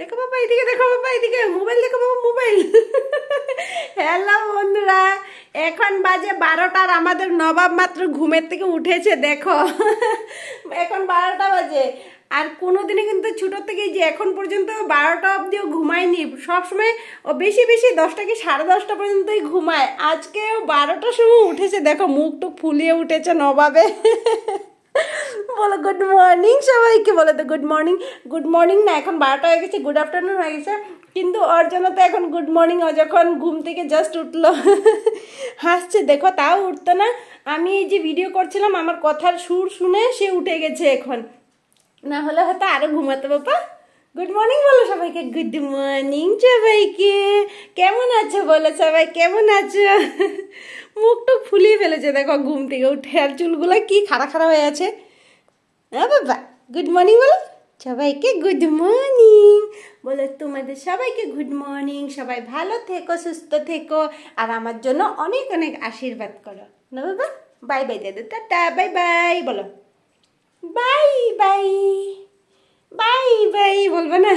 দেখো বাবা এদিকে, দেখো বাবা এদিকে, মোবাইল দেখো বাবা মোবাইল। হ্যালো বন্ধুরা, এখন বাজে 12টা আর আমাদের নবাব মাত্র ঘুমের থেকে উঠেছে। দেখো এখন 12টা বাজে। আর কোনোদিনই কিন্তু ছোটো থেকে যে এখন পর্যন্ত 12টা অবধিও ঘুমায়নি, সবসময় ও বেশি বেশি 10টা কি 10:30 পর্যন্তই ঘুমায়। আজকেও 12টার সময় উঠেছে। দেখো মুখ টুক ফুলিয়ে উঠেছে নবাবে। বলো গুড মর্নিং সবাইকে, বলে তো গুড মর্নিং। গুড মর্নিং না, এখন 12টা হয়ে গেছে, গুড আফটারনুন হয়ে গেছে, কিন্তু ওর জন্য তো এখন গুড মর্নিং। ও যখন ঘুম থেকে জাস্ট উঠলো হাসছে দেখো, তাও উঠতো না। আমি এই যে ভিডিও করছিলাম আমার কথার সুর শুনে সে উঠে গেছে এখন, না হলে হয়তো আরো ঘুমাতো। বাবা গুড মর্নিং বলো সবাইকে, গুড মর্নিং সবাইকে। কেমন আছো বলো সবাই, কেমন আছো? মুখ টুক ফুলিয়ে ফেলেছে দেখো ঘুম থেকে উঠে, আর চুলগুলো কি খাড়া খাড়া হয়ে আছে। হ্যাঁ বাবা গুড মর্নিং বলো সবাইকে, গুড মর্নিং বলো তোমাদের সবাইকে গুড মর্নিং। সবাই ভালো থেকো, সুস্থ থেকো, আর আমার জন্য অনেক অনেক আশীর্বাদ করো না বাবা। বাই বাই দাদা, টাটা, বাই বাই বলো, বাই বাই, বাই বাই বলবো না?